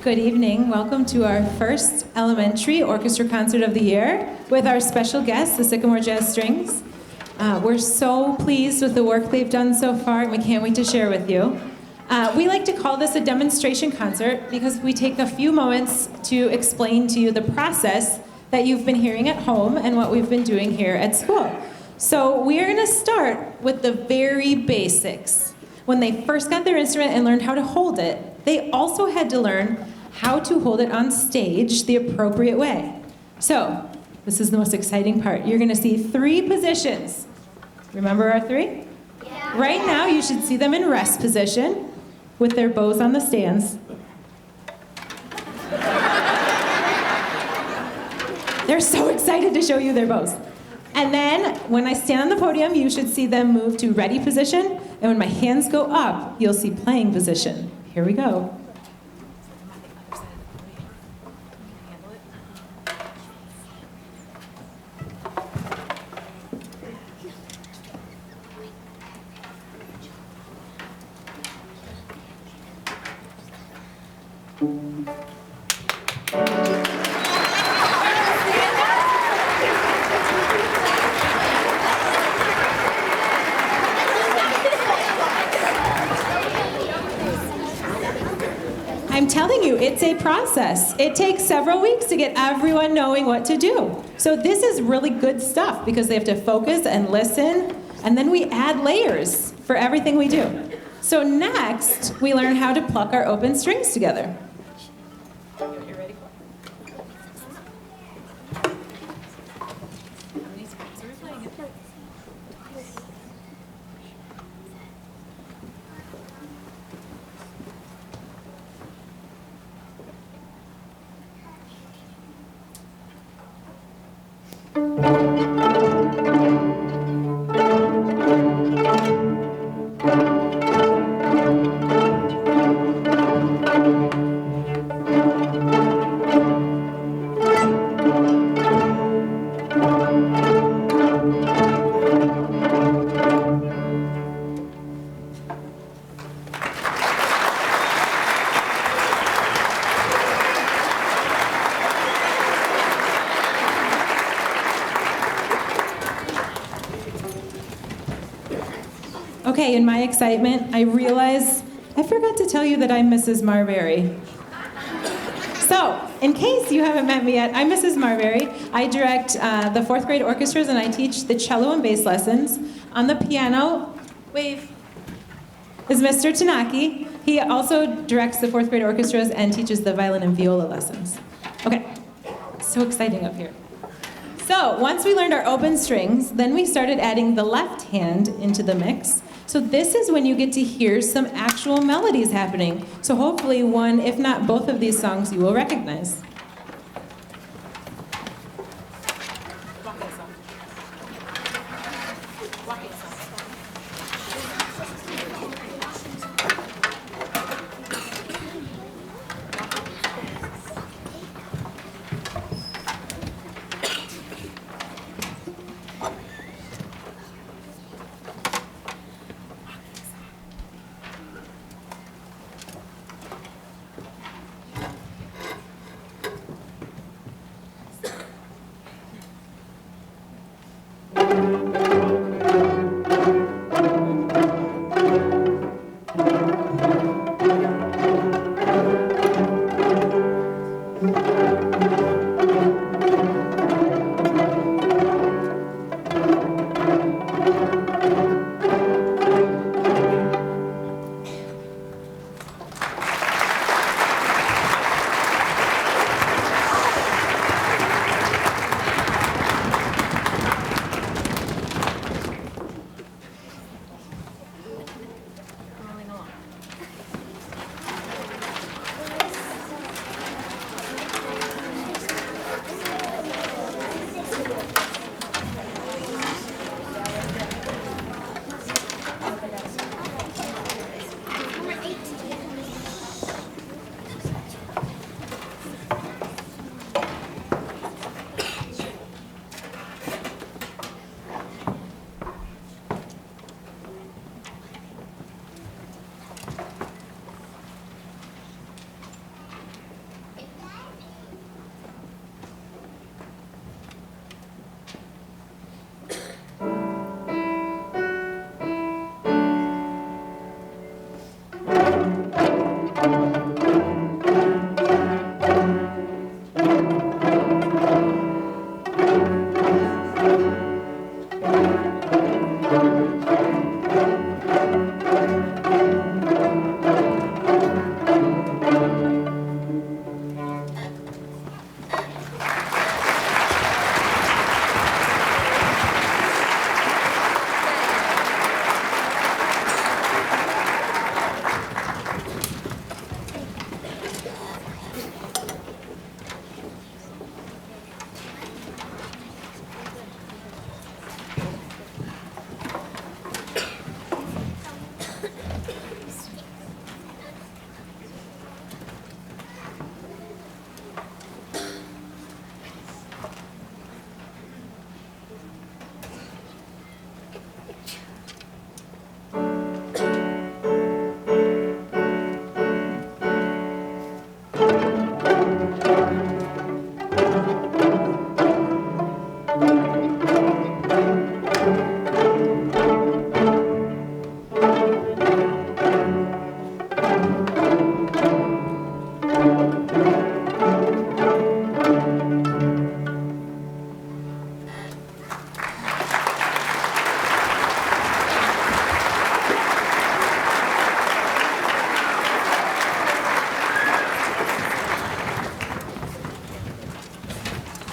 Good evening. Welcome to our first elementary orchestra concert of the year with our special guests, the Sycamore Jazz Strings. We're so pleased with the work they've done so far, and we can't wait to share with you. We like to call this a demonstration concert because we take a few moments to explain to you the process that you've been hearing at home and what we've been doing here at school. So we are going to start with the very basics. When they first got their instrument and learned how to hold it, they also had to learn how to hold it on stage the appropriate way. So this is the most exciting part. You're going to see 3 positions. Remember our 3? Yeah. Right now, you should see them in rest position with their bows on the stands. They're so excited to show you their bows. And then, when I stand on the podium, you should see them move to ready position. And when my hands go up, you'll see playing position. Here we go. I'm telling you, it's a process. It takes several weeks to get everyone knowing what to do. So this is really good stuff because they have to focus and listen, and then we add layers for everything we do. So next, we learn how to pluck our open strings together. Okay, in my excitement, I realize I forgot to tell you that I'm Mrs. Marbury. So, in case you haven't met me yet, I'm Mrs. Marbury. I direct the 4th grade orchestras and I teach the cello and bass lessons. On the piano, wave, is Mr. Tanaki. He also directs the 4th grade orchestras and teaches the violin and viola lessons. Okay, so exciting up here. So, once we learned our open strings, then we started adding the left hand into the mix. So this is when you get to hear some actual melodies happening. So hopefully one, if not both of these songs you will recognize.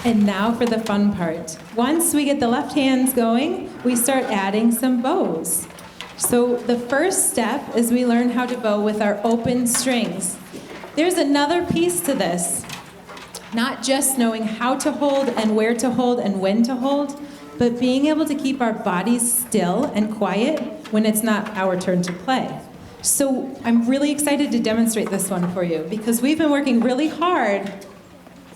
And now for the fun part. Once we get the left hands going, we start adding some bows. So the first step is we learn how to bow with our open strings. There's another piece to this. Not just knowing how to hold and where to hold and when to hold, but being able to keep our bodies still and quiet when it's not our turn to play. So I'm really excited to demonstrate this one for you because we've been working really hard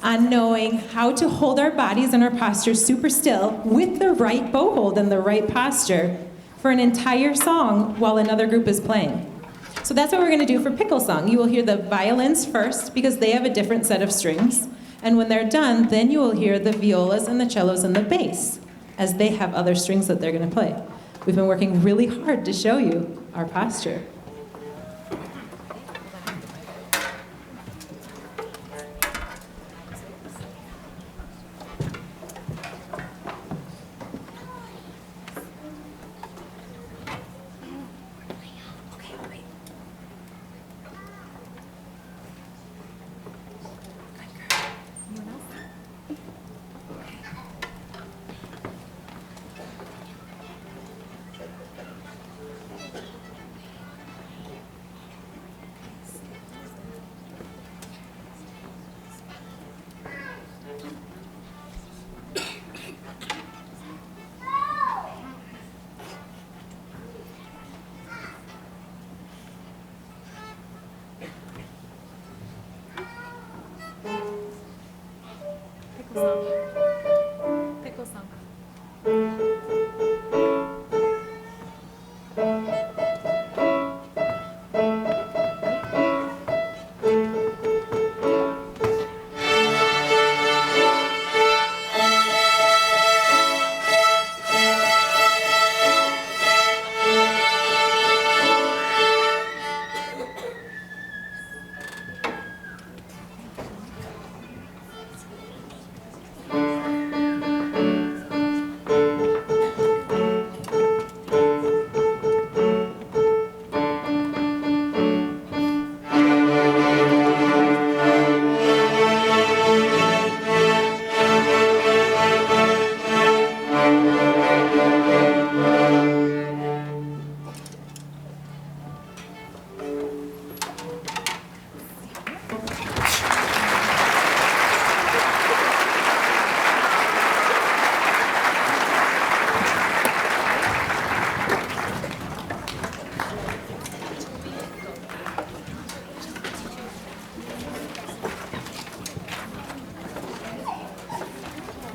on knowing how to hold our bodies and our posture super still with the right bow hold and the right posture for an entire song while another group is playing. So that's what we're going to do for Pickle Song. You will hear the violins first because they have a different set of strings. And when they're done, then you will hear the violas and the cellos and the bass as they have other strings that they're going to play. We've been working really hard to show you our posture. Pickle song.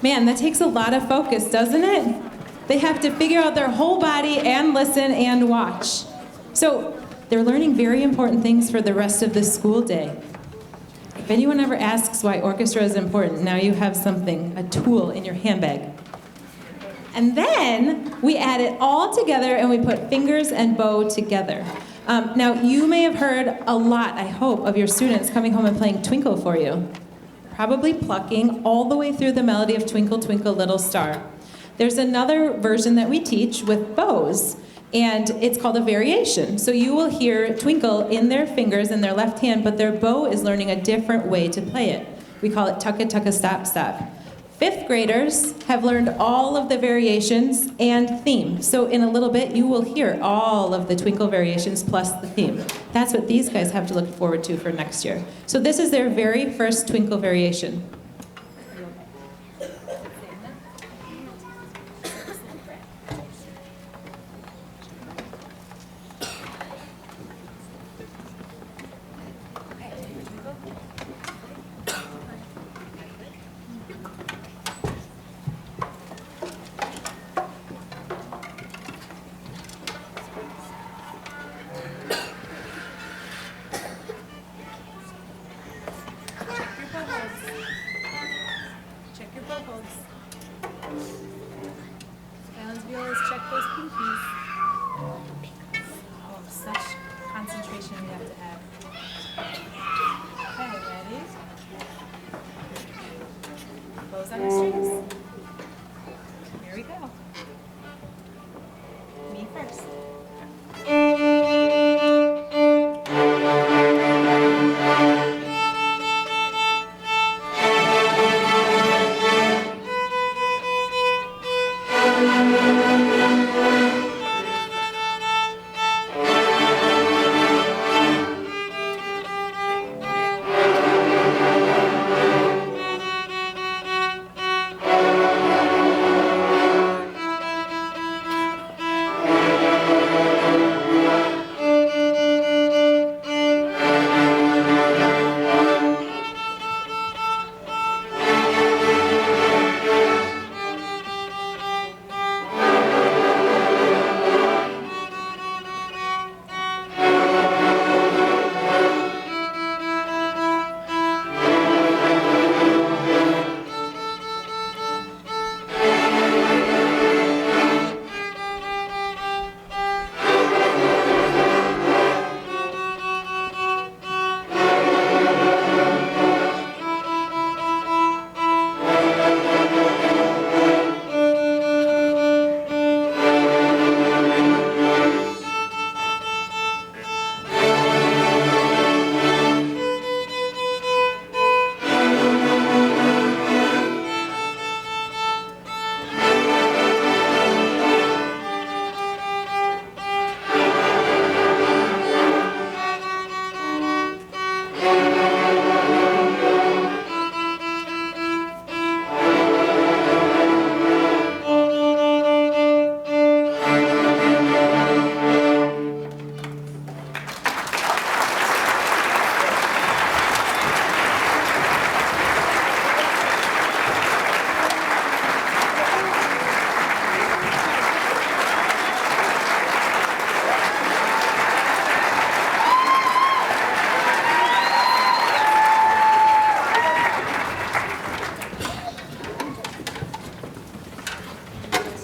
Man, that takes a lot of focus, doesn't it? They have to figure out their whole body and listen and watch. So they're learning very important things for the rest of the school day. If anyone ever asks why orchestra is important, now you have something, a tool in your handbag. And then we add it all together and we put fingers and bow together. Now, you may have heard a lot, I hope, of your students coming home and playing Twinkle for you. Probably plucking all the way through the melody of Twinkle, Twinkle, Little Star. There's another version that we teach with bows, and it's called a variation. So you will hear Twinkle in their fingers in their left hand, but their bow is learning a different way to play it. We call it tucka, tucka, stop, stop. Fifth graders have learned all of the variations and theme. So in a little bit, you will hear all of the Twinkle variations plus the theme. That's what these guys have to look forward to for next year. So this is their very first Twinkle variation.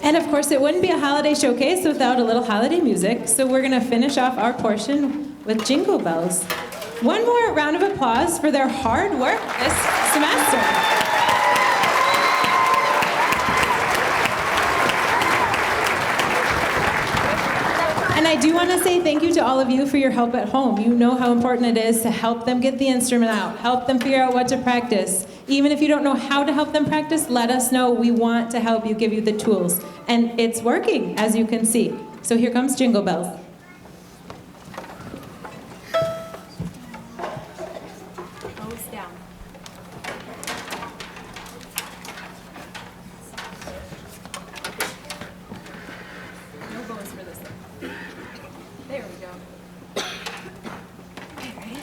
And of course, it wouldn't be a holiday showcase without a little holiday music, so we're going to finish off our portion with Jingle Bells. One more round of applause for their hard work this semester. And I do want to say thank you to all of you for your help at home. You know how important it is to help them get the instrument out, help them figure out what to practice. Even if you don't know how to help them practice, let us know. We want to help you, give you the tools. And it's working, as you can see. So here comes Jingle Bells. Bows down. No bows for this one. There we go. Okay, ready?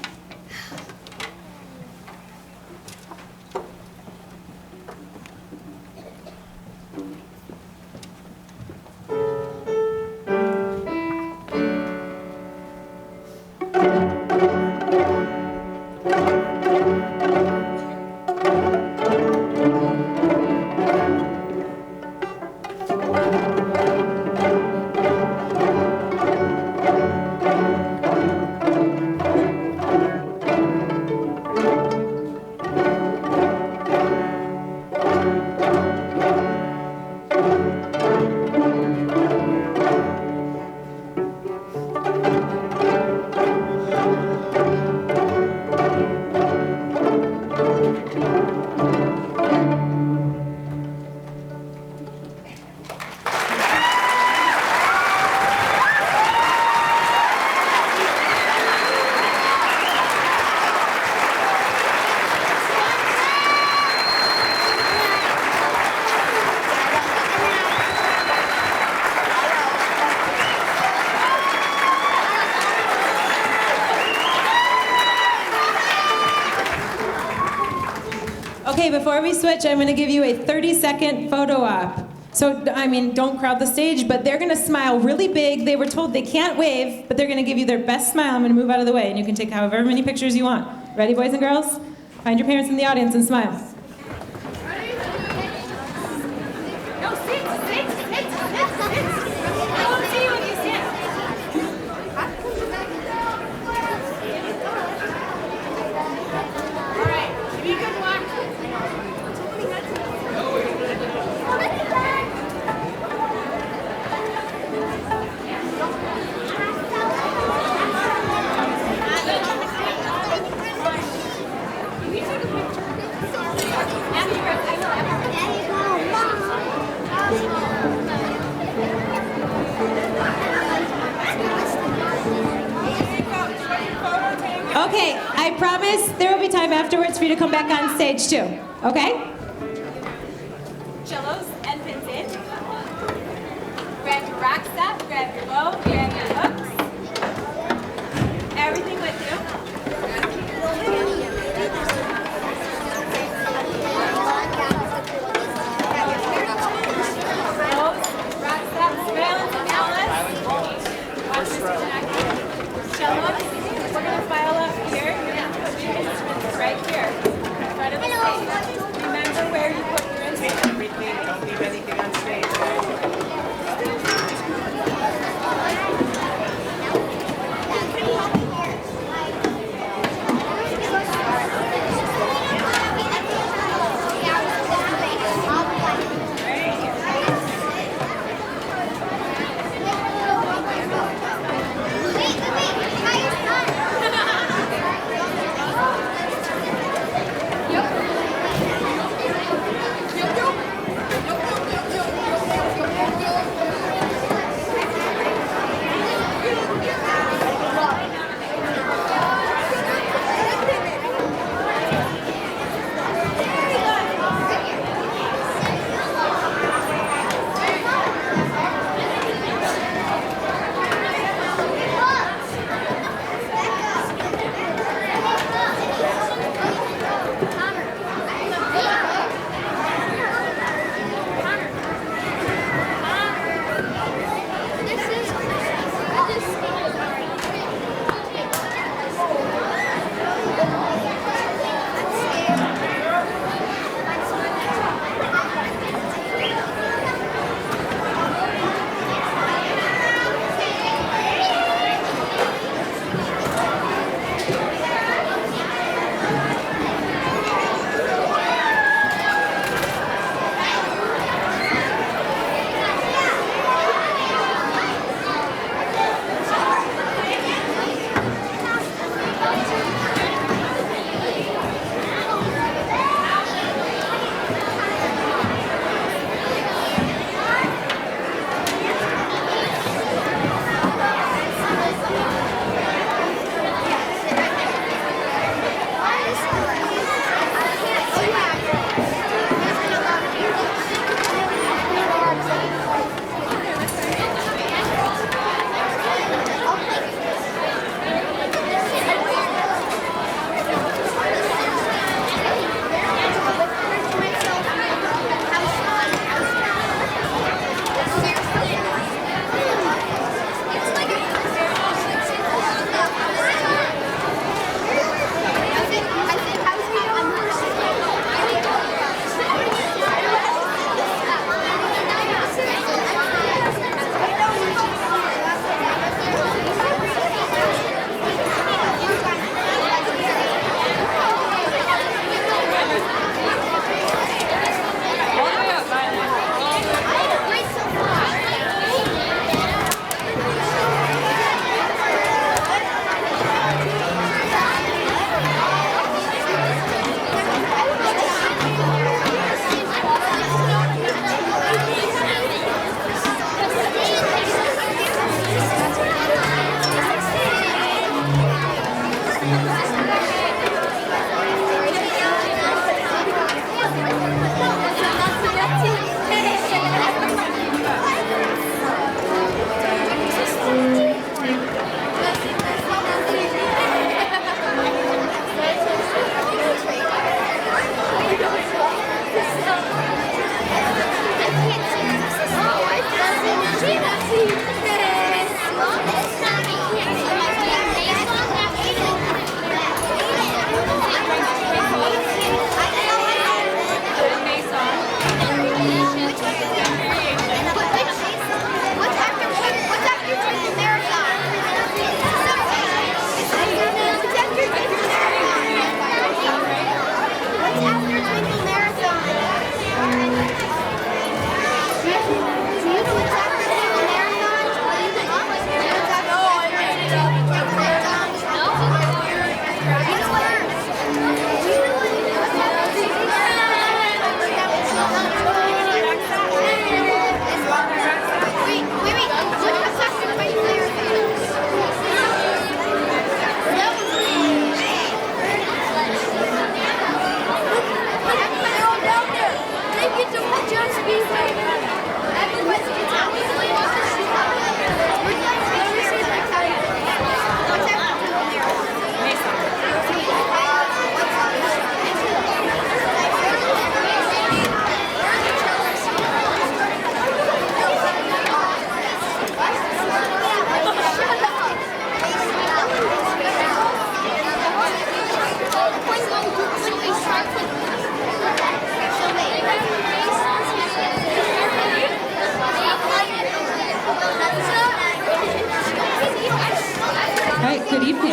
Okay, before we switch, I'm going to give you a 30-second photo op. So, I mean, don't crowd the stage, but they're going to smile really big. They were told they can't wave, but they're going to give you their best smile. I'm going to move out of the way, and you can take however many pictures you want. Ready, boys and girls? Find your parents in the audience and smile. No, sit. I won't see you when you sit. All right, give me a good one. Okay, I promise there will be time afterwards for you to come back on stage too, okay? Cellos and pins in. Grab your racks up, grab your bow, grab your hooks. Everything with you. Bows, racks up, balance and Alice. Watch this connect. Cellos, we're going to file up here. You're going to put your instruments right here, in front of the stage. Remember where you put your instruments. Everything, don't leave anything on stage.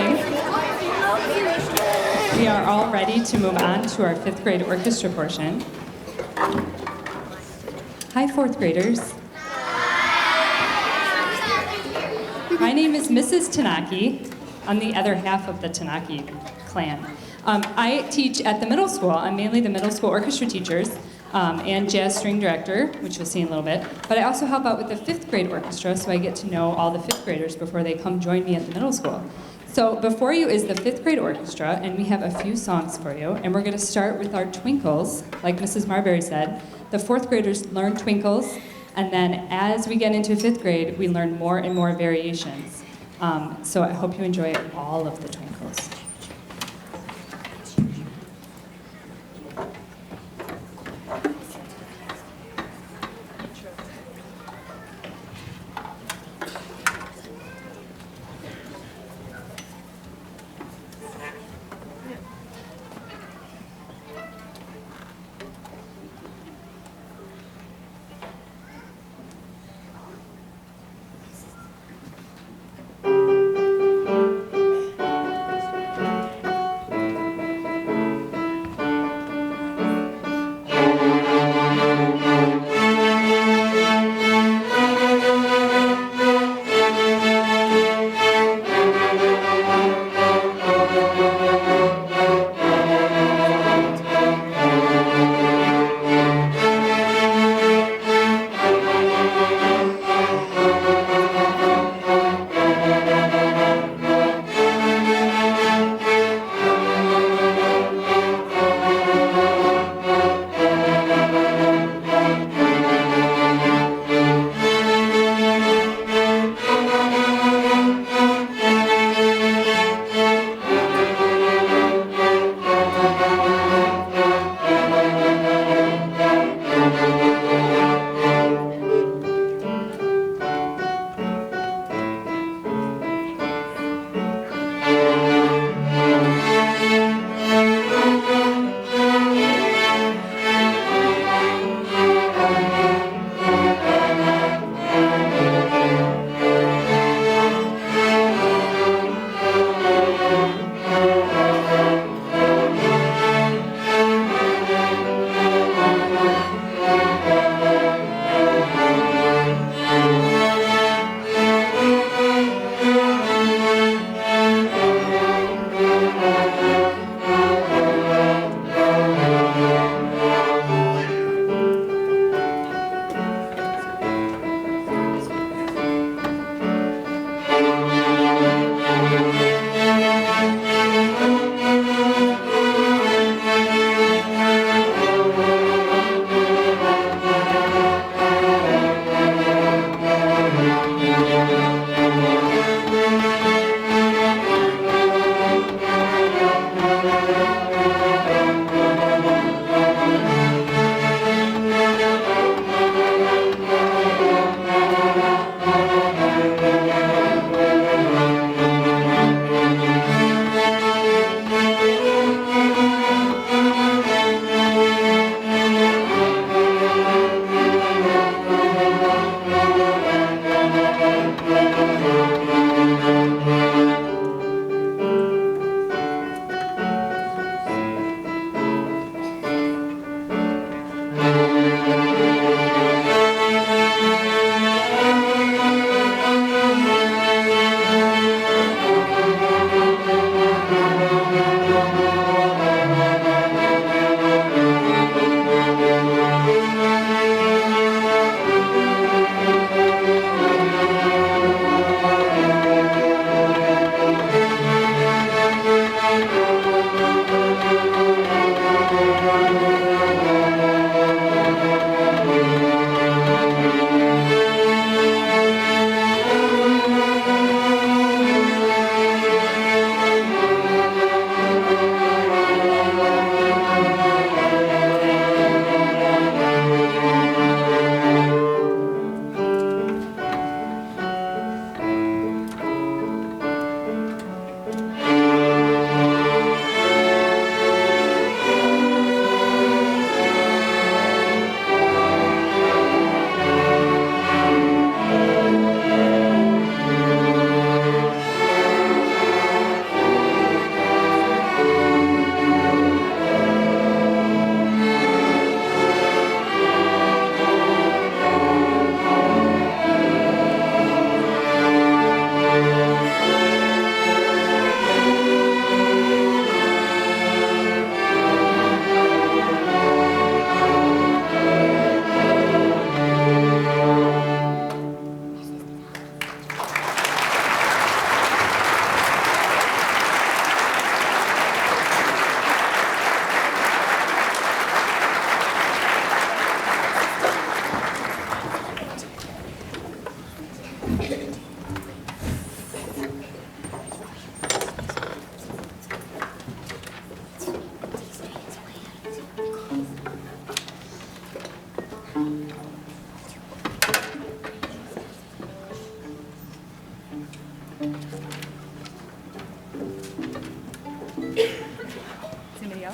morning. We are all ready to move on to our fifth grade orchestra portion. Hi, fourth graders. My name is Mrs. Tanaki. I'm the other half of the Tanaki clan. I teach at the middle school. I'm mainly the middle school orchestra teachers and jazz string director, which you'll see in a little bit. But I also help out with the fifth grade orchestra, so I get to know all the fifth graders before they come join me at the middle school. So before you is the fifth grade orchestra, and we have a few songs for you. And we're going to start with our twinkles, like Mrs. Marbury said. The fourth graders learn twinkles, and then as we get into fifth grade, we learn more and more variations. So I hope you enjoy all of the twinkles.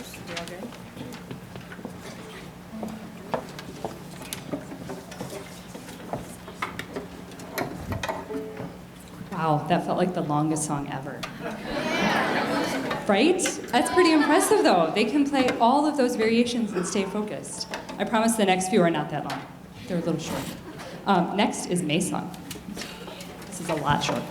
Josh, you all good? Wow, that felt like the longest song ever. Right? That's pretty impressive, though. They can play all of those variations and stay focused. I promise the next few are not that long. They're a little short. Next is May Song. This is a lot shorter.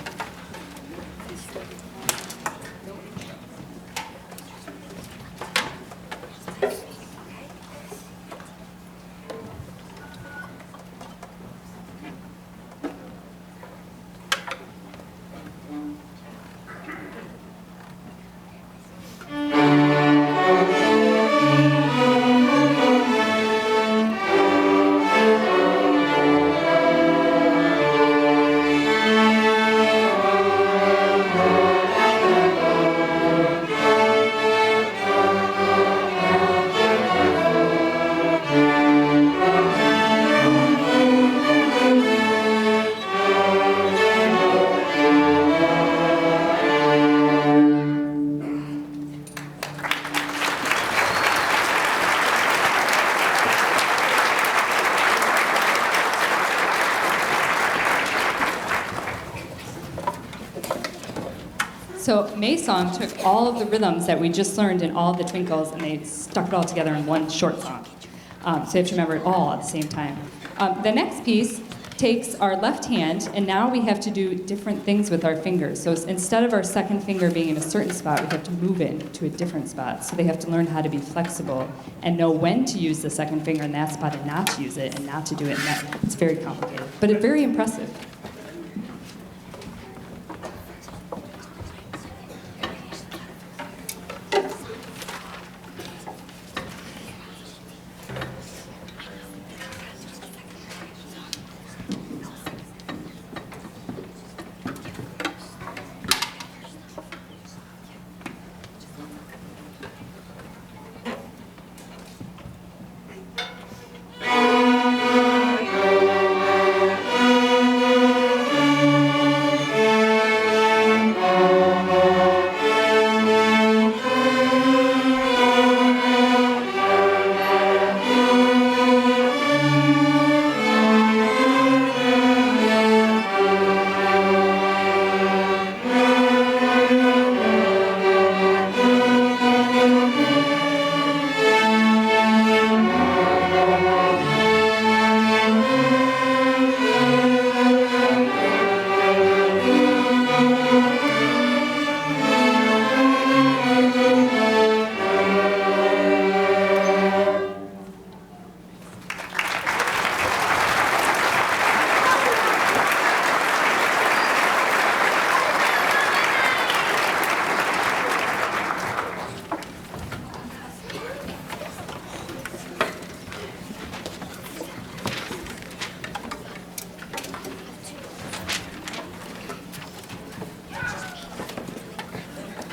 So May Song took all of the rhythms that we just learned in all the twinkles and they stuck it all together in one short song. So you have to remember it all at the same time. The next piece takes our left hand and now we have to do different things with our fingers. So instead of our second finger being in a certain spot, we have to move it to a different spot. So they have to learn how to be flexible and know when to use the second finger in that spot and not to use it and not to do it in that. It's very complicated, but it's very impressive.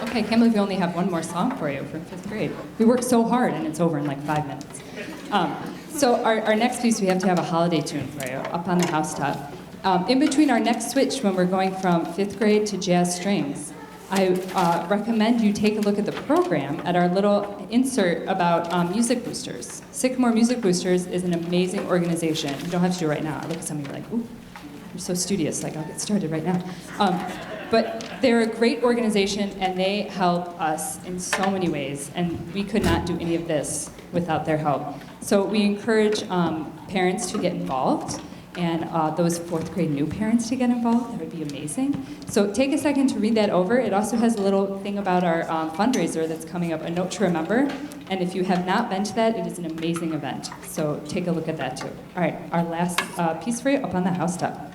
I can't believe we only have one more song for you from 5th grade. We worked so hard and it's over in like 5 minutes. So our next piece, we have to have a holiday tune for you, Up on the Housetop. In between our next switch, when we're going from 5th grade to jazz strings, I recommend you take a look at the program at our little insert about Music Boosters. Sycamore Music Boosters is an amazing organization. You don't have to do it right now. I look at some of you like, ooh, you're so studious, like I'll get started right now. But they're a great organization and they help us in so many ways and we could not do any of this without their help. So we encourage parents to get involved and those 4th grade new parents to get involved. That would be amazing. So take a second to read that over. It also has a little thing about our fundraiser that's coming up, a note to remember. And if you have not been to that, it is an amazing event. So take a look at that too. All right, our last piece for you, Up on the Housetop.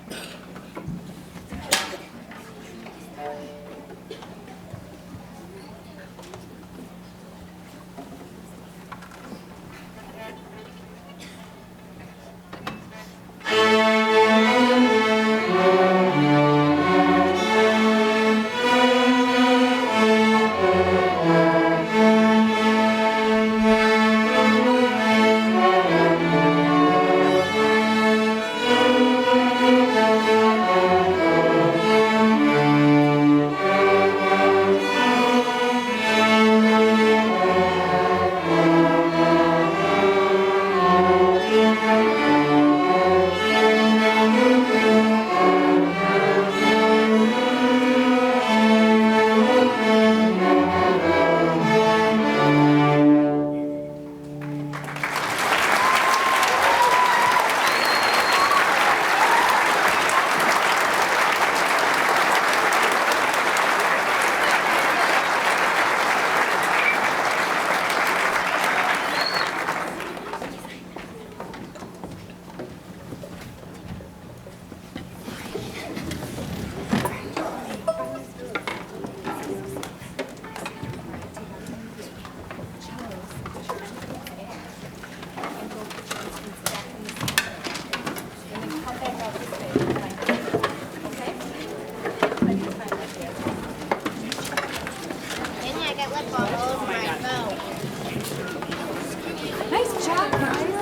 up all over my phone. Nice job, Mario.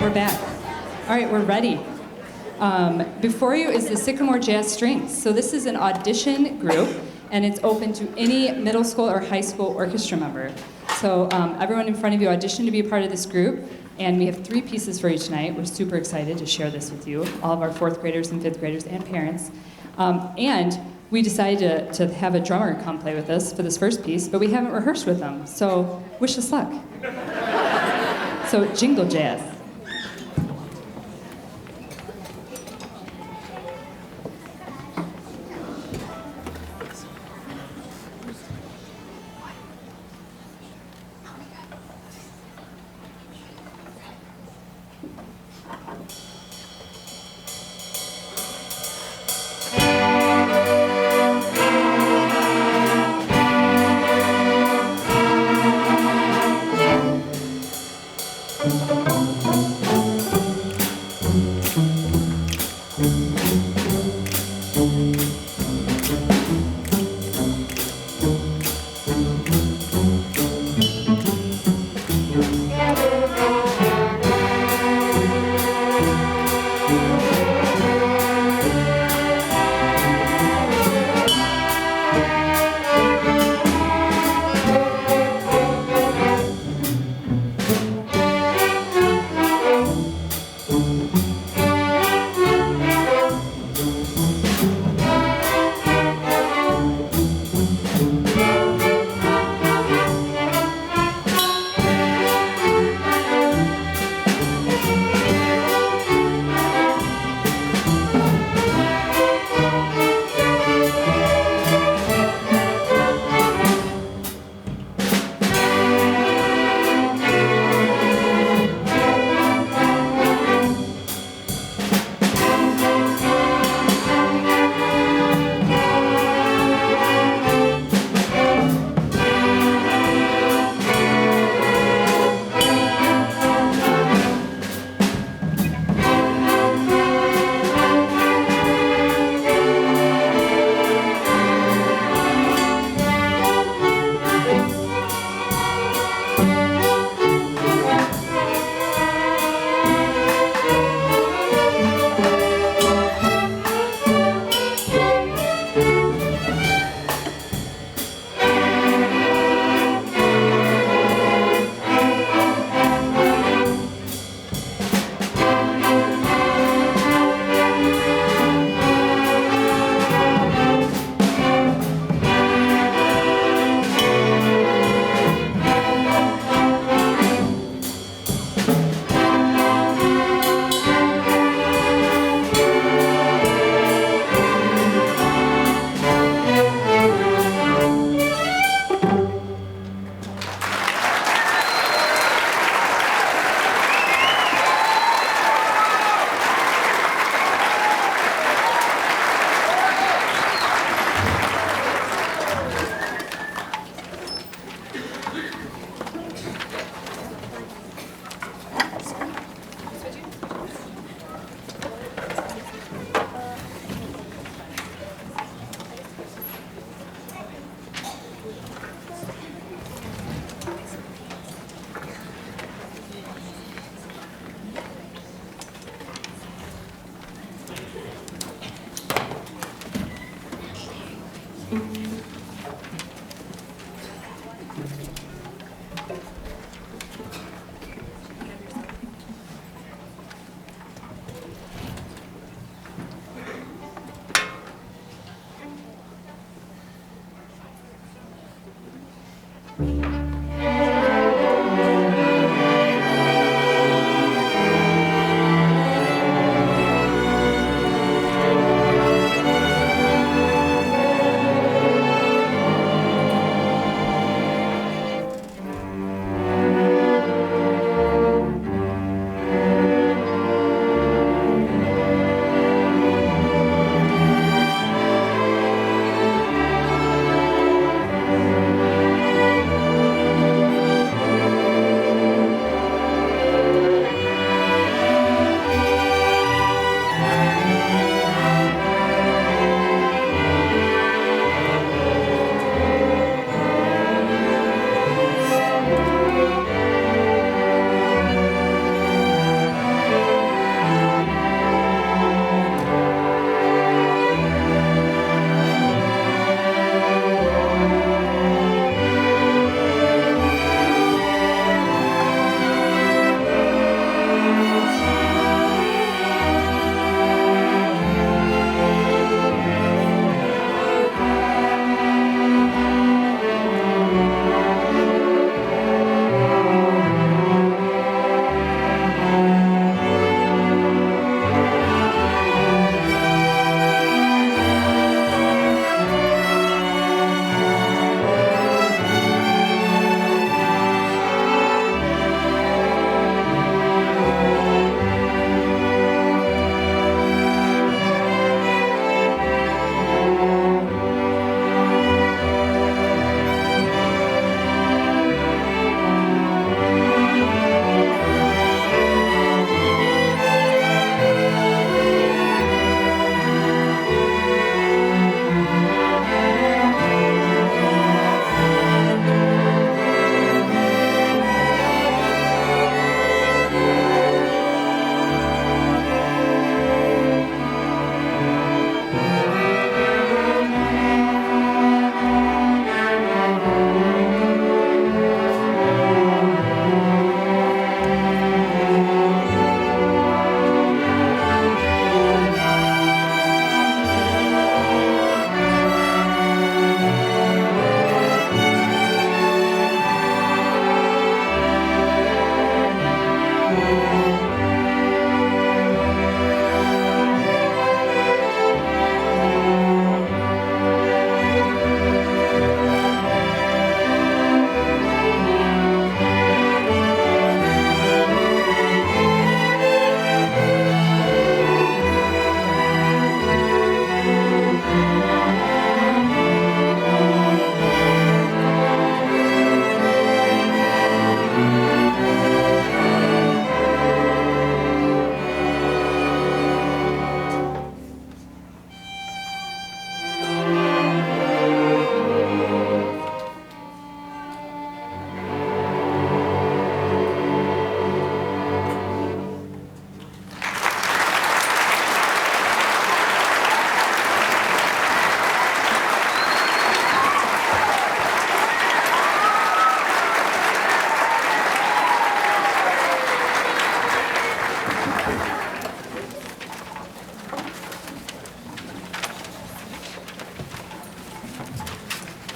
We're back. All right, we're ready. Before you is the Sycamore Jazz Strings. So this is an audition group, and it's open to any middle school or high school orchestra member. So everyone in front of you auditioned to be a part of this group, and we have 3 pieces for each night. We're super excited to share this with you, all of our 4th graders and 5th graders and parents. And we decided to have a drummer come play with us for this first piece, but we haven't rehearsed with them, so wish us luck. So jingle jazz. Thank you.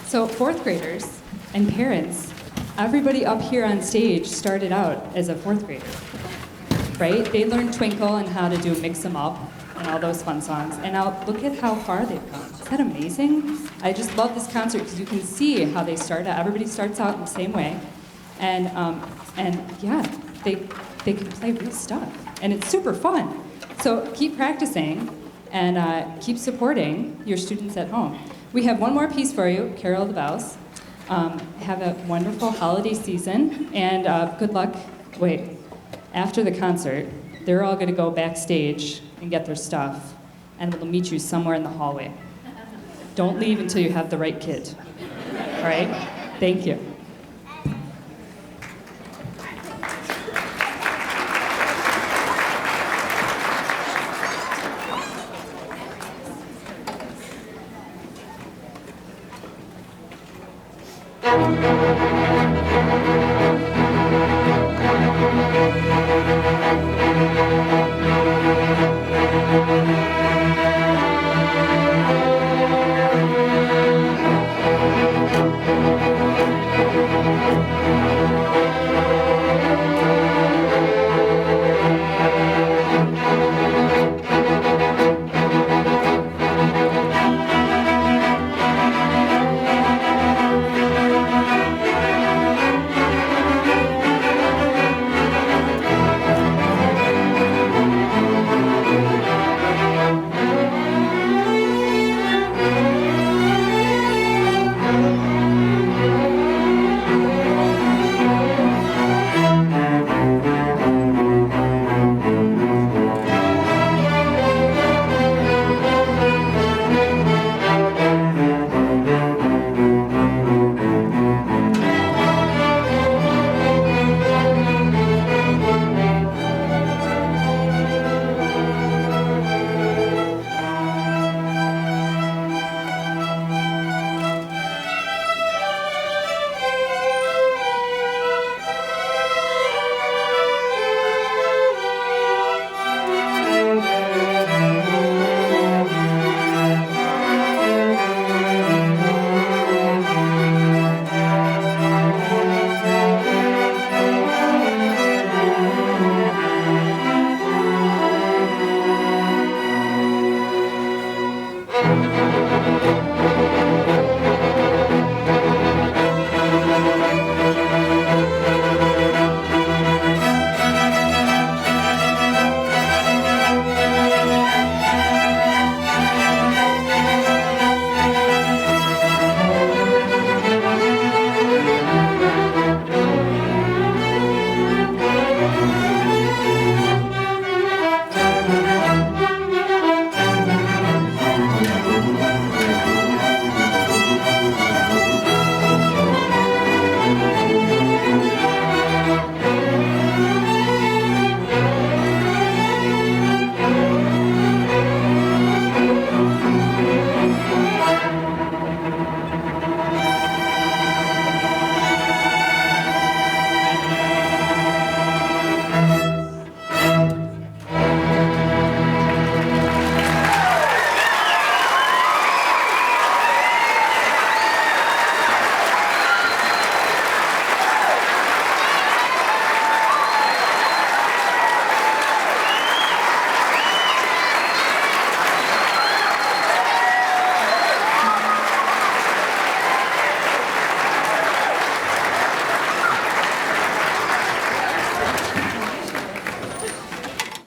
So fourth graders and parents, everybody up here on stage started out as a fourth grader, right? They learned Twinkle and how to do Mix 'Em Up and all those fun songs. And now look at how far they've come. Is that amazing? I just love this concert because you can see how they start out. Everybody starts out in the same way. And yeah, they can play real stuff. And it's super fun. So keep practicing and keep supporting your students at home. We have one more piece for you, Carol of the Bells. Have a wonderful holiday season and good luck. Wait, after the concert, they're all going to go backstage and get their stuff, and we'll meet you somewhere in the hallway. Don't leave until you have the right kid. All right? Thank you.